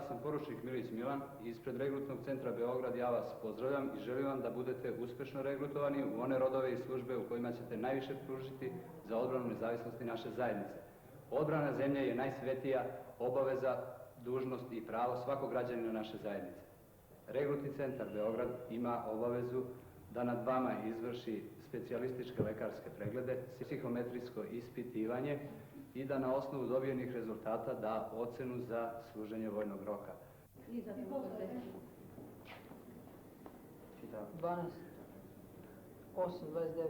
Ja sam poručnik Milić Milan i ispred Regrutnog centra Beograd ja vas pozdravljam i želim vam da budete uspešno regrutovani u one rodove i službe u kojima ćete najviše pružiti za odbranu nezavisnosti naše zajednice. Odbrana zemlje je najsvetija obaveza, dužnost i pravo svakog građanina naše zajednice. Regrutni centar Beograd ima obavezu da nad vama izvrši specijalističke lekarske preglede, psihometrijsko ispitivanje i da na osnovu dobijenih rezultata da ocenu za služenje vojnog roka. 12, 8, 29,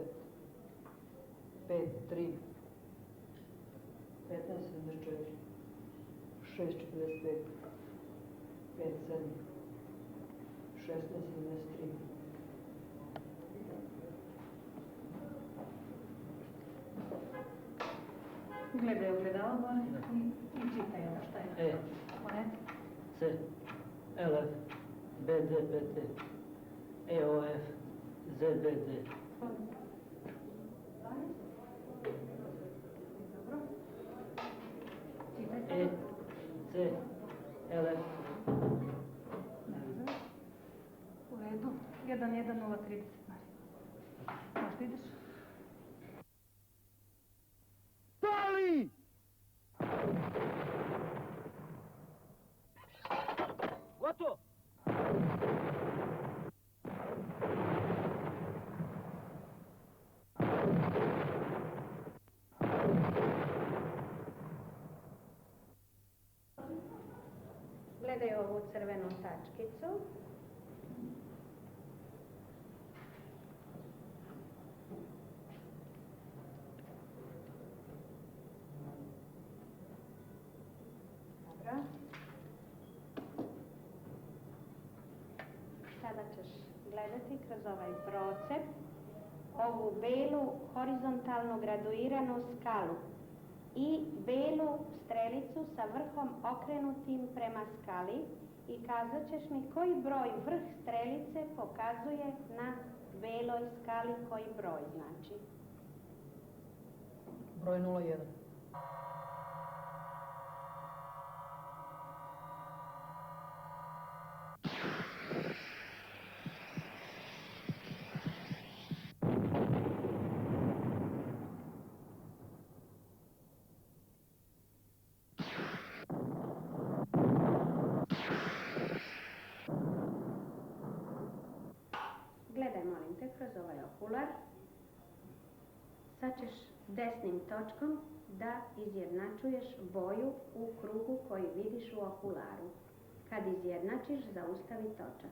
5, 3, 15, 74, 6, 45, 5, 7, 16, 73. Gledaj ogledalo gore i čitaj ovo šta je. E, C, LF, BD, BT, EOF, ZBD. E, C, LF. U redu. 11030. Možda ideš? Pali! Gotovo! Gledaj ovu crvenu tačkicu. Dobro. Sada ćeš gledati kroz ovaj procep ovu belu horizontalno graduiranu skalu i belu strelicu sa vrhom okrenutim prema skali i kazat ćeš mi koji broj vrh strelice pokazuje na beloj skali, koji broj znači. Broj 01. Gledaj, molim te, kroz ovaj okular. Sad ćeš desnim točkom da izjednačuješ boju u krugu koji vidiš u okularu. Kad izjednačiš, zaustavi točak.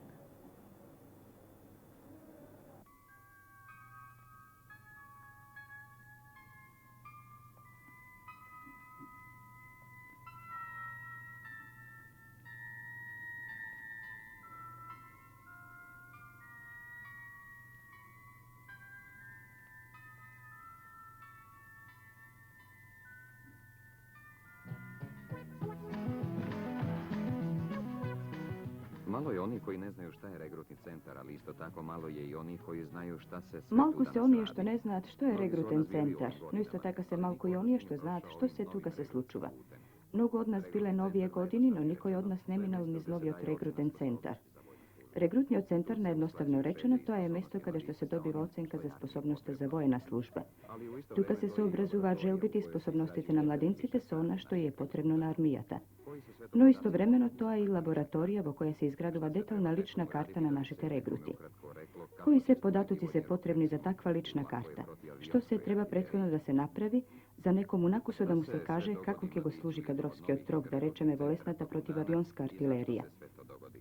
Malo je oni koji ne znaju šta je regrutni centar, ali isto tako malo je i oni koji znaju šta se sve Малку tu се danas оние radi. што не знаат што е Mnogi su регрутен nas bili центар, ovih но исто godina, така се osim малку и niko оние nije што знаат prošao што ovim се тука се novim случува. putem. Многу од нас биле Regrutni новије centar години, но Beograd никој од нас не to je минал mesto низ gde se новиот daje регрутен ocena центар. sposobnosti za vojsku. Регрутниот центар Tu se наедноставно plaćaju речено penzije тоа е za место osobne каде што се invalidske добива zone оценка koje за naša способноста за potreba војна ima. служба. Ali u isto Тука vreme се to je i сообразуваат laboratorija u желбите и kojoj se способностите izrađuje на младинците со specifična она што е način потребно на армијата. koji se sve to Но danas истовремено radi. тоа е и лабораторија во која се изградува Šta se детална prema лична nekom карта raditi на da bi нашите se nekome регрути. ukratko reklo kako Кои će се ispuniti податоци се vojni потребни за oficir, таква лична ako je карта? protivavionska Што се треба artiljerija. претходно да се направи за некому накусо да му се Šta se каже sve како dogodi ќе го mladiću служи ili кадровскиот novih трок, да regrutnog речеме centra болесната tokom dana противавионска i zašto артилерија? se sve to dogodi.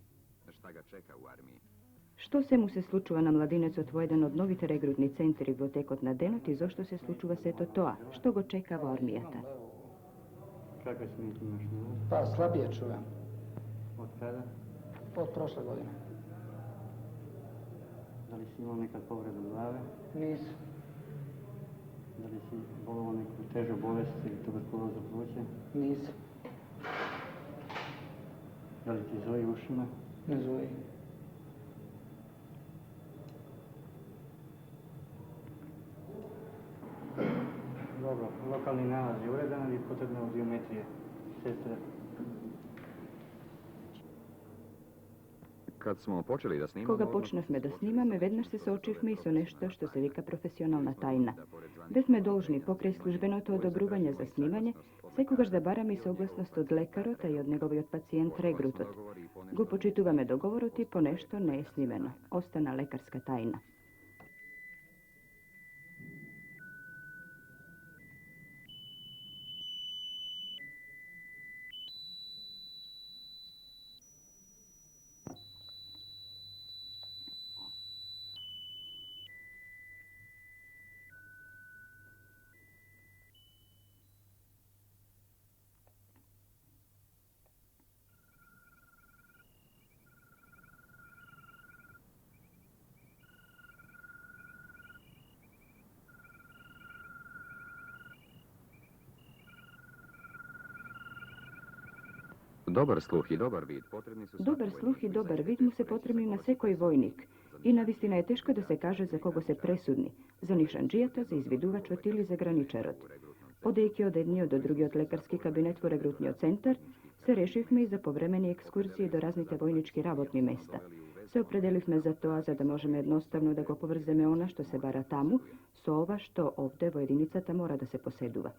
Šta ga čeka u armiji? Што се му се случува на младинецот во еден од новите регрутни центри во текот на денот и зошто се случува сето тоа? Што го чека во армијата? Kakve smetnje imaš na umu? Pa slabije čujem, Od kada? od prošle godine. Da li si imao nekad povredu glave? Nisam, Da li si bolovao neku težu bolest ili tuberkulozu pluća? nisam, Da li ti zoji ušima? ne zvoji. Dobro, lokalni nalaz je uredan, ali je potrebna audiometrija. Sestre, Kad smo počeli da snimamo... Koga počnavme da snimame, vednaš se sočivme i so nešto što se vika profesionalna tajna. Bez me dolžni pokraj službeното odobruvanja za snimanje, sekogaš da barami soglasnost od lekarota i od njegovi od pacijent regrutot. Go počituvame dogovoroti po nešto ne je snimeno. Ostana lekarska tajna. Dobar sluh i dobar vid potrebni su... Dobar sluh i dobar vid mu se potrebni na sekoj vojnik. I navistina je teško da se kaže za kogo se presudni. Za nišanđijata, za izviduvačot ili za graničarot. Odejki od jednio do drugi od lekarski kabinet u regrutnio centar, se rešivme i za povremeni ekskursije do raznite vojnički rabotni mesta. Se opredelivme za to, a za da možemo jednostavno da go povrzeme ona što se bara tamu, so ova što ovde vojedinicata mora da se poseduva.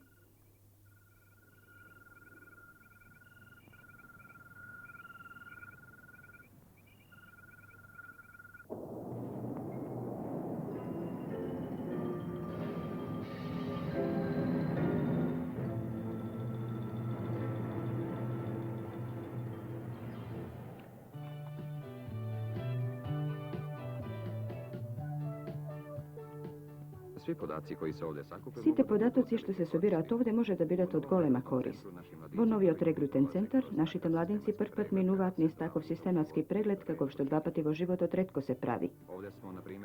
Svi podaci koji se ovdje sakupe... Site podatoci što se sobirat ovdje može da bidat od golema korist. Vo novi od regruten centar, našite mladinci prpat minuvatni takov sistematski pregled kako što dva pati vo život od retko se pravi.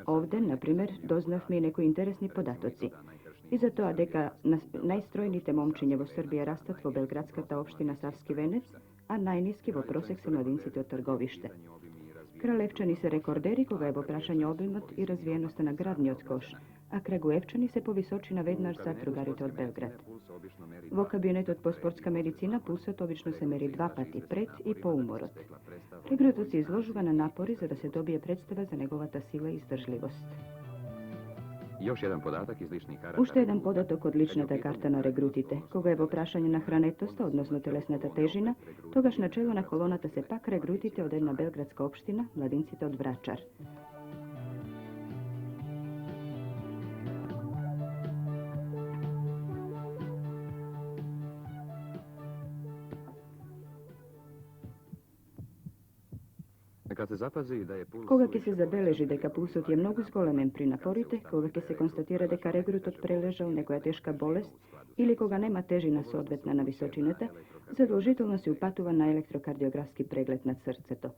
Ovdje, na primjer, doznav mi neko interesni podatoci. I za to, a deka najstrojnite momčinjevo Srbije rastatvo Belgradskata opština Savski Venec, a najniski vo prosek se mladincite od Trgovište. Kralevčani se rekorderi koga je vo prašanje obimot i razvijenost na gradnji od koš, a Kragujevčani se po visočina vednaš zatrugarite od Belgrad. Vo kabinet od posportska medicina pulsot obično se meri dva pati pred i po umorot. Regrutot se izložuva na napori za da se dobije predstava za njegovata sila i izdržljivost. Još jedan podatak iz ličnih karata... Ušte jedan podatok od ličnata karta na regrutite, koga je vo prašanje na hranetosta, odnosno telesnata težina, togaš na čelo na kolonata se pak regrutite od jedna belgradska opština, mladincite od Vračar. Kad se zapazi da je puls... Koga ke se zabeleži deka pulsot je mnogo zgolemen pri naporite, koga ke se konstatira deka regrutot preležao nekoja teška bolest ili koga nema težina se odvetna na visočinete, zadolžitelno se upatuva na elektrokardiografski pregled nad srceto.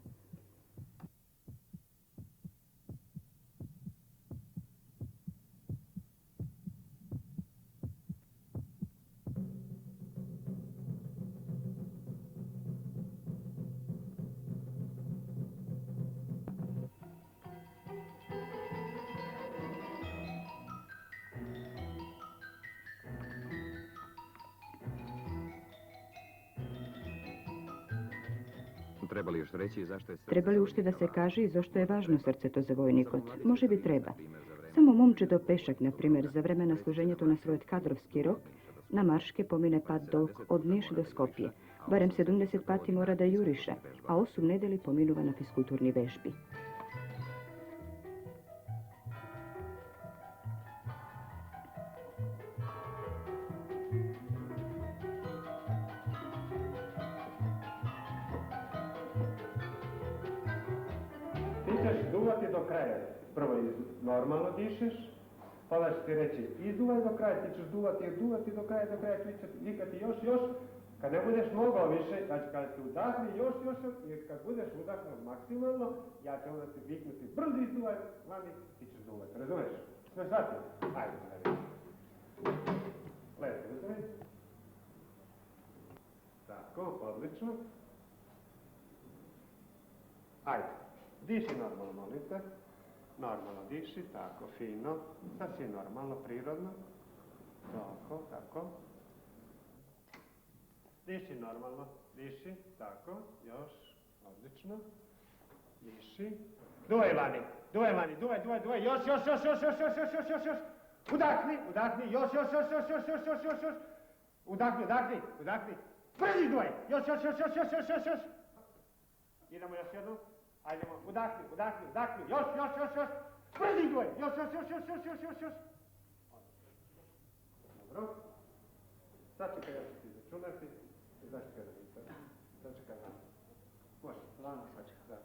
Treba li još reći zašto je... Treba li ušte da se kaže i zašto je važno srceto za vojnikot? Može bi treba. Samo momčedo pešak, na primjer, za vremena služenja to na svoj kadrovski rok, na marške pomine pad dolg od Niš do Skopje. Barem 70 pati mora da juriša, a 8 nedeli pominuva na fiskulturni vežbi. Ti ćeš duvati do kraja. Prvo normalno dišeš, pa da će ti reći izduvaj do kraja, ti ćeš duvati do kraja, ti ćeš vikati još. Kad ne budeš mogao više, znači kad ti udahni još, jer kad budeš udahnuo maksimalno, ja ću onda ti viknuti brzo izduvaj, vani, ti ćeš duvati, razumeš? Sve shvatio? Ajde, gledaj. Lepo, uzmi. Tako, odlično. Ajde. Diši normalno, molim te. Normalno diši, tako, fino. Sasvim normalno, prirodno. Tako. Diši normalno, diši, tako, još, odlično. Diši. Duvaj vani, duvaj. Još. Udahni, još. Udahni. Brži duvaj, još. Idemo još jednu. Ajdemo, udahni, još. Brži duvaj, još. Dobro. Sačekaj, ja ću ti začunati. Sačekaj da. Može. Lano sačekaj. Da.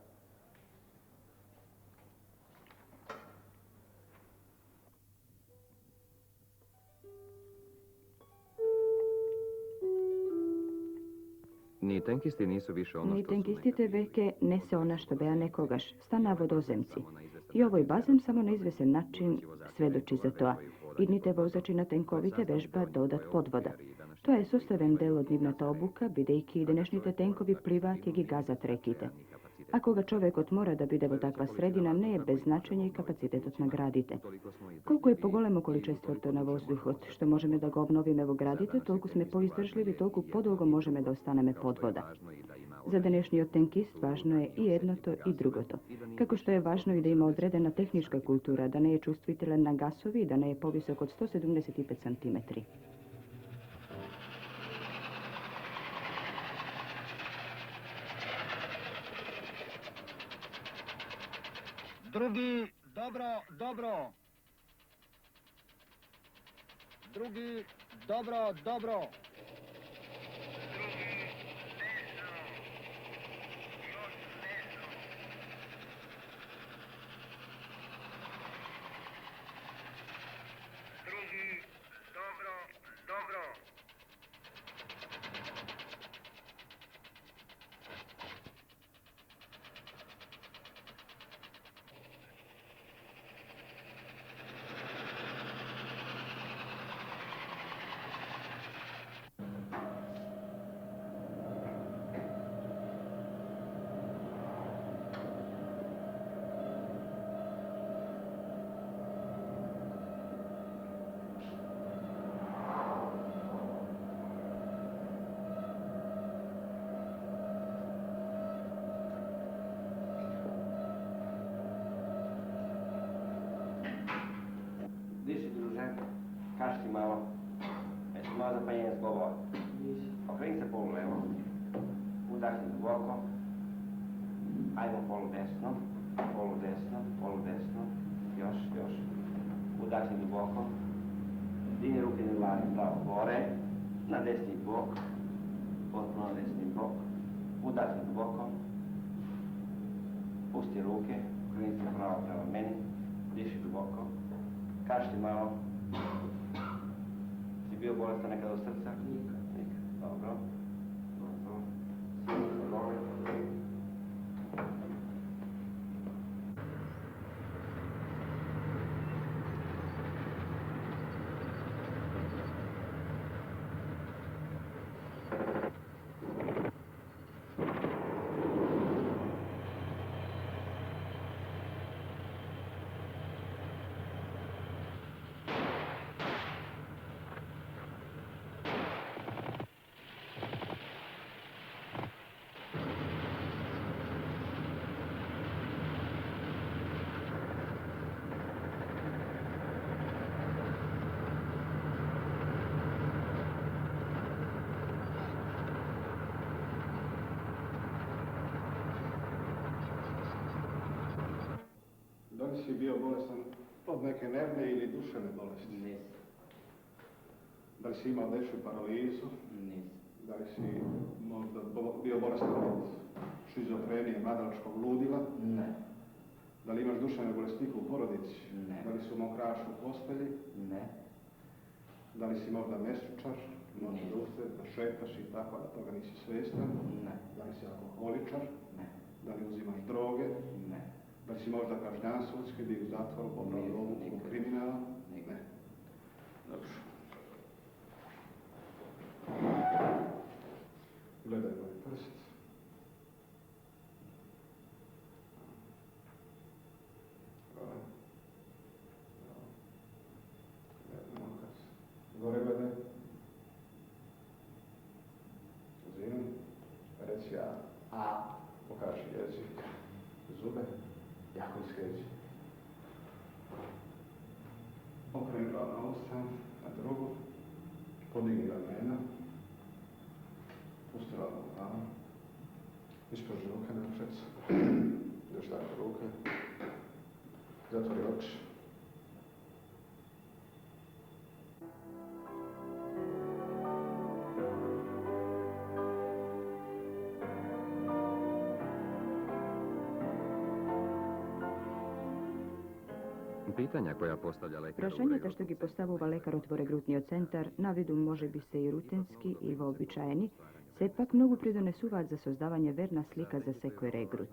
Ni tenkisti nisu više ono Ni što su tenkistite nekad bili. veke nese ona što beja nekogaš, stana vodozemci. I ovoj bazem samo na izvesen način svedoči za to. I dnite vozači na tenkovite vežba dodat podvoda. To je sustaven del odnivnata obuka, bidejki i dnešnjite tenkovi plivati i gazat rekite. Ako ga čovjek otmora da bide vo takva sredina, ne je bez značenja i kapacitet nagradite. Koliko je pogolemo količestvo to na vozduhot, što možemo da ga obnovime vo gradite, toliko sme poizdržljivi, toliko podolgo možemo da ostaneme podvoda. Za današnji tenkist važno je i jedno to i drugo to. Kako što je važno i da ima odredena tehnička kultura, da ne je čustviteljan na gasovi i da ne je povisok od 175 cm. Drugi, dobro. Drugi, dobro. Diši, druže, kašti malo. Jesi malo zapaljenje zglobova? Okreni se polu levo. Udahni duboko. Ajmo polu desno. Još. Udahni duboko. Digni ruke na glavi pravo gore. Na desni bok. Potpuno na desni bok. Udahni duboko. Pusti ruke. Okreni se pravo prema meni. Diši duboko. Kašli malo. Si bio bolestan nekada od srca? Nikad. Dobro. Sjedi se dole. Da li si bio bolestan od neke nervne ili duševne bolesti? Nisam. Da li si imao dečju paralizu? Nisam. Da li si možda bio bolestan od šizofrenije, mladalačkog ludila? Ne. Da li imaš duševne bolesnike u porodici? Ne. Da li su mokraš u postelji? Ne. Da li si možda mesučar? Možda da usred, da šetaš i tako, da toga nisi svjestan? Ne. Da li si alkoholičar? Ne. Da li uzimaš droge? Ne. Da li si možda kažnjan sudski, bio u zatvoru, popravio ovu kriminala? Ne. Dobro. Gledaj moj prst. Gore gledaj. Zim. Reci A. A. Pokaži jezik. Zub. Jako iskreći. Okreni glavu na ovu stranu, na drugu. Podigni ramena. Pusti glavu glavu. Isproži ruke napred. Još tako ruke. Zatvori oči. Pitanja koja postavlja lekar... Prašenjата што ги поставува лекарот во регрутниот центар, на виду може би се и рутински и вообичаени, сепак многу придонесуваат за создавање верна слика за секој регрут.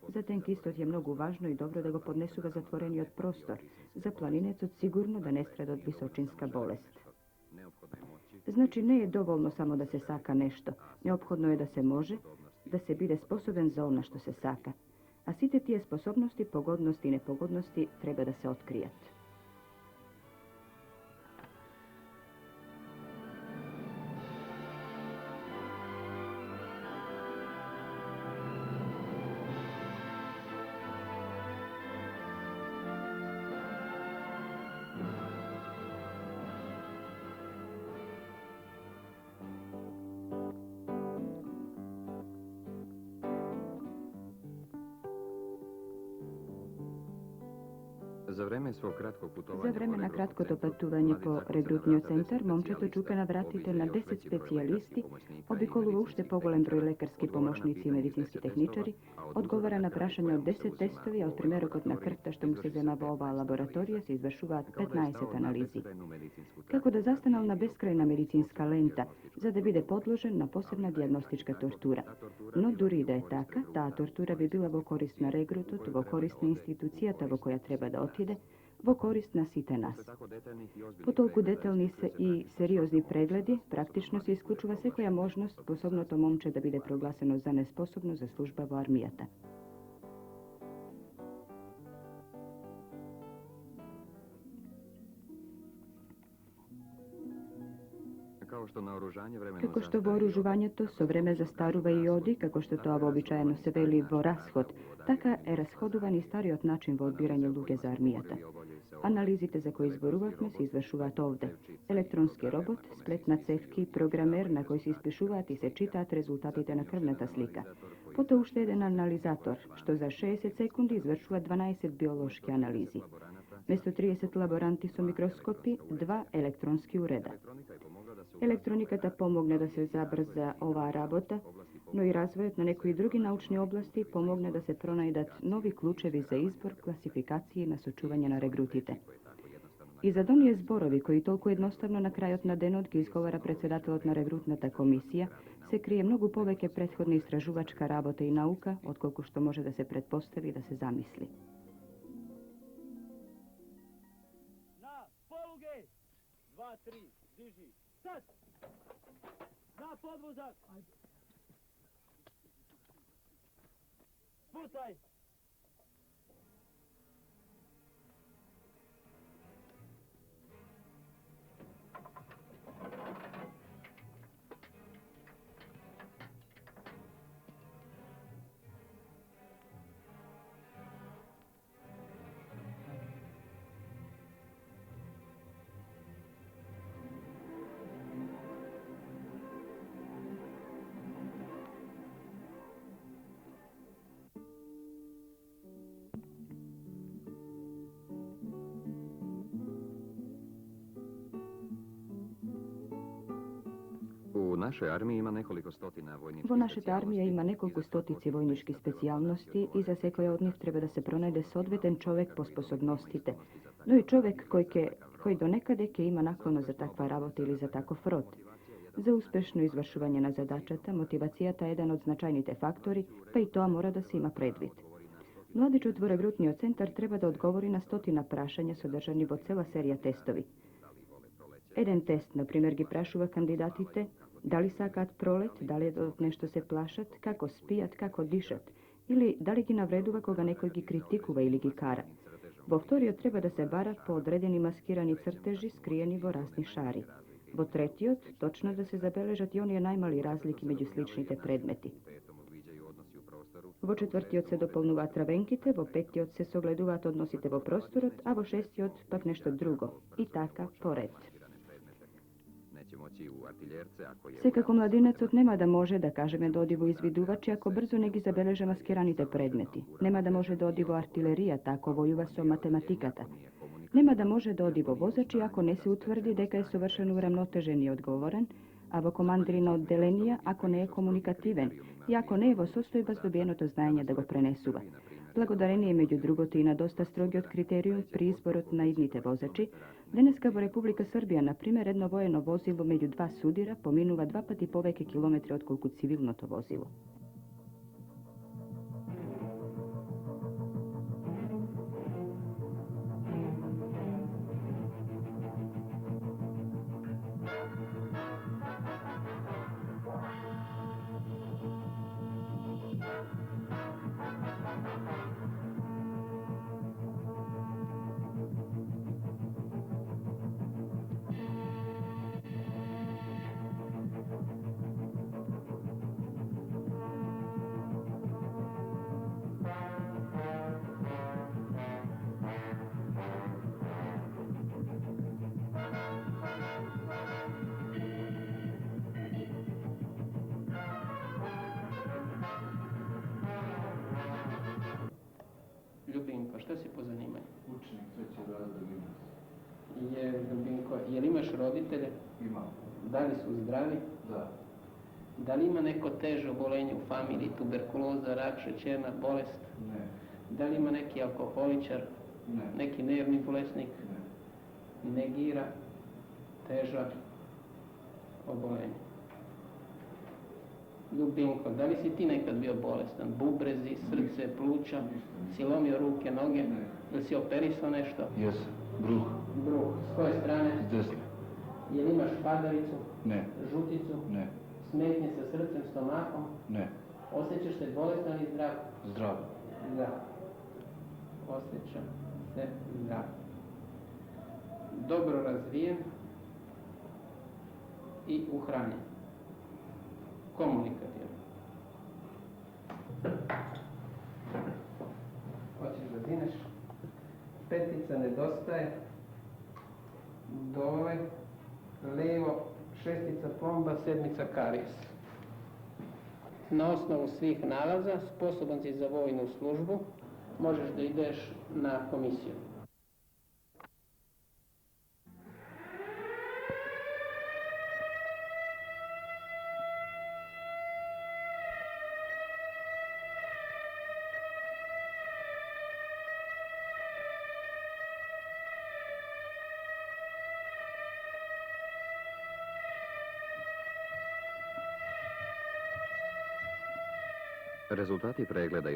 Затем истот е многу важно и добро да го поднесува затворениот простор, за планинецот сигурно да не страда од височинска болест. Значи не е доволно само да се сака нешто, неопходно е да се може, да се биде способен за она што се сака. А сите тие способности, погодности и непогодности треба да се откријат. За време на краткото патување по регрутниот центар, момчето чупе на вратите на 10 специјалисти, обиколува уште поголем број лекарски помошници и медицински техничари, одговара на прашања од 10 тестови, а од примерокот на крвта што му се зема во оваа лабораторија се извршуваат 15 анализи. Како да застанал на бескрајна медицинска лента, за да биде подложен на посебна дијагностичка тортура. Но дури и да е така, таа тортура би била во корист на регрутот, во корист на институцијата во која треба да отиде, во корист на сите нас. По толку детални и сериозни прегледи, практично се исклучува секоја можност способното момче да биде прогласено за неспособно за служба во армијата. Како што вооружувањето со време застарува и оди, како што тоа вообичаено се вели во расход, така е расходуван и стариот начин во одбирање луѓе за армијата. Анализите за кои зборувавме се извршуваат овде. Електронски робот, сплет на цевки, програмер на кој се испишуваат и се читаат резултатите на крвната слика. Потоа уште еден анализатор, што за 60 секунди извршува 12 биолошки анализи. Место 30 лаборанти со микроскопи, 2 електронски уреда. Електрониката помогне да се забрза оваа работа, но и развојот на некои други научни области помогне да се пронајдат нови клучеви за избор, класификација и насочување на регрутите. И за оние зборови кои толку едноставно на крајот на денот ги изговара председателот на регрутната комисија, се крие многу повеќе претходна истражувачка работа и наука, отколку што може да се предпостави да се замисли. На полуге! 2-3, движи! Стат! На подвозак! Putaj! Во нашата армија има неколку стотици војнички специјалности и за секоја од нив треба да се пронајде соодветен човек по способностите, но и човек кој до некаде ќе има наклоност за таква работа или за таков род. За успешно извршување на задачата, мотивацијата е еден од значајните фактори, па и тоа мора да се има предвид. Младичот во регрутниот центар треба да одговори на стотина прашања содржани во цела серија тестови. Еден тест, например, ги прашува кандидатите дали сакаат пролет, дали од нешто се плашат, како спијат, како дишат, или дали ги навредува кога некој ги критикува или ги кара. Во вториот треба да се бара по одредени маскирани цртежи скриени во разни шари. Во третиот, точно да се забележат и оние најмали разлики меѓу сличните предмети. Vo četvrtiot se dopolnúva travenkite, vo petiot se sogleduvат odnosite vo prostorot, a vo šestiot pak nešto drugo. I taka pored. Se kako mladinac nema da može da kažeme dodivo izviduvači ako brzo negi zabeleže maskiranite predmeti. Nema da može dodivo artilerija, tako vojuva so matematikata. Nema da može dodivo vozači ako ne se utvrdi deka je sovršen uravnotežen i odgovoran, a vo komandrino oddelenija ako ne je komunikativen i ako ne je vo sostojba zdobijeno to znanje da go prenesuva. Blagodarenje je među drugoti i na dosta strogi od kriterijum pri izboru na idnite vozači. Danas kao Republika Srbija, na primjer, jedno vojeno vozilo među dva sudira pominuva 2 pati poveke kilometre od koliko civilno to vozilo. Ljubinko, šta si po zanimanju? Učenik treći razred gimnazije. Ljubinko, jel imaš roditelje? Imam. Da li su zdravi? Da. Da li ima neko teže obolenje u familiji, tuberkuloza, rak, šećerna bolest? Ne. Da li ima neki alkoholičar? Ne. Neki nervni bolesnik? Ne. Negira teža obolenja. Ljubinko, da li si ti nekad bio bolestan? Bubrezi, srce, pluća? Si lomio ruke, noge? Ne. Ili si operisao nešto? Jesam. Bruh. Bruh. S koje strane? S desne. Jel imaš padalicu? Ne. Žuticu? Ne. Smetnje sa srcem, stomakom? Ne. Osjećaš se bolestan i zdrav? Zdrav. Da. Osjećam se zdrav. Dobro razvijen i uhranjen. Komunikativan. Hoćeš da dineš? Petica nedostaje. Dole, levo, šestica plomba, sedmica karijes. Na osnovu svih nalaza, sposoban si za vojnu službu, možeš da ideš na komisiju.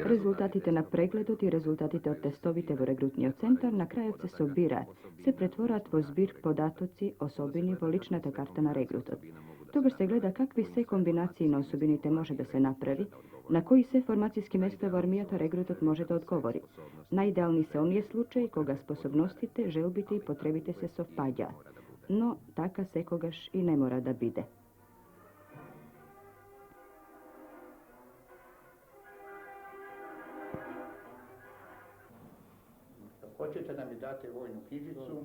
Rezultatite na pregledot i rezultatite od testovite vo regrutnio centar na kraju se sobira, se pretvorat vo zbir podatoci osobini vo ličnata karta na regrutot. Toga se gleda kakvi se kombinaciji na osobinite može da se napravi, na koji se formacijski mjesto armijata regrutot može da odgovori. Najidealniji se on je slučaj koga sposobnostite, želbite i potrebite se sovpadja. No, taka se kogaš i ne mora da bide. Hoćete da mi date vojnu knjižicu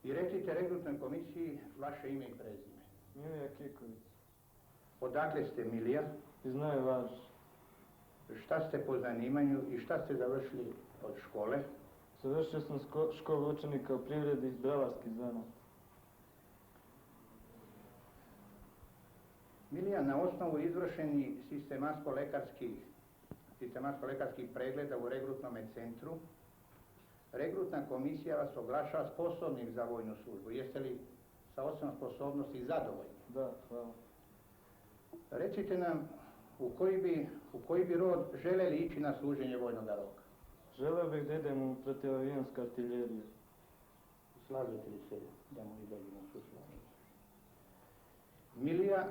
i recite regrutnoj komisiji vaše ime i prezime. Milija Kiković. Odakle ste, Milija? Iz Nove Varoši. Šta ste po zanimanju i šta ste završili od škole? Završio sam školu učenika u privredi iz bravarskih zanat. Milija, na osnovu izvršenih sistematsko-lekarskih pregleda u regrutnom centru, regrutna komisija vas oglašava sposobnim za vojnu službu. Jeste li sa ocenom sposobnosti zadovoljni? Da, hvala. Recite nam u koji bi rod želeli ići na služenje vojnog roka? Želeo bih da idem u protivavijonsku artiljeriju. Slažete li se da mu idemo u služenje? Milija,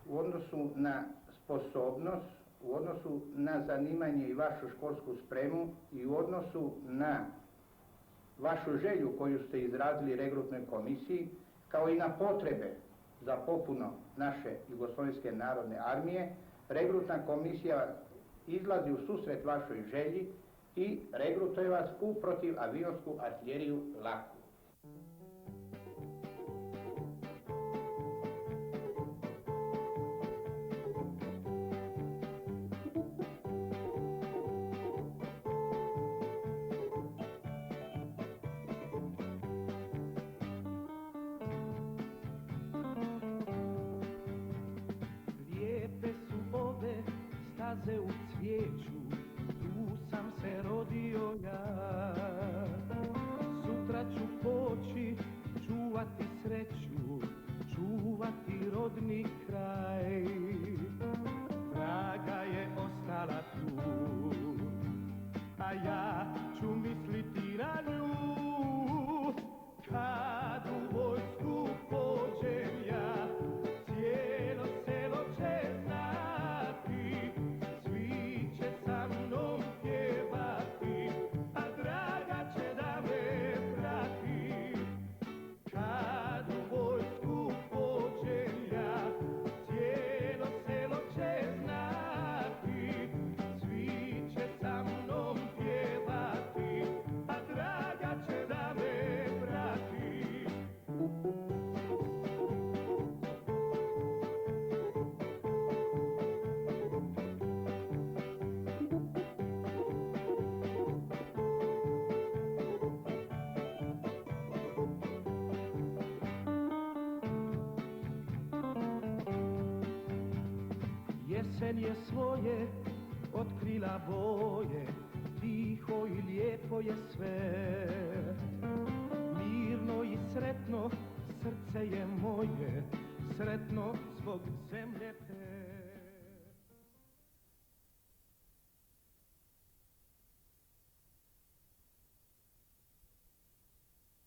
u odnosu na sposobnost, u odnosu na zanimanje i vašu školsku spremu i u odnosu na vašu želju koju ste izrazili regrutnoj komisiji, kao i na potrebe za popuno naše Jugoslovenske narodne armije, regrutna komisija izlazi u susret vašoj želji i regrutuje vas u protivavionsku artiljeriju laku. Lijepe su ove staze u cvijeću, tu sam se rodio ja. Sutra ću poći čuvati sreću, čuvati rodni kraj. Draga je ostala tu, a ja ću misliti na nju. Kad u vojsku pođem ja, cijelo selo će znati, svi će sa mnom pjevati, a draga će da me prati. Kad u vojsku pođem ja, cijelo selo će znati, svi će sa mnom pjevati, a draga će da me prati. Jesen je svoje otkrila boje, tiho i lijepo je sve. Mirno i sretno srce je moje, sretno zbog zemlje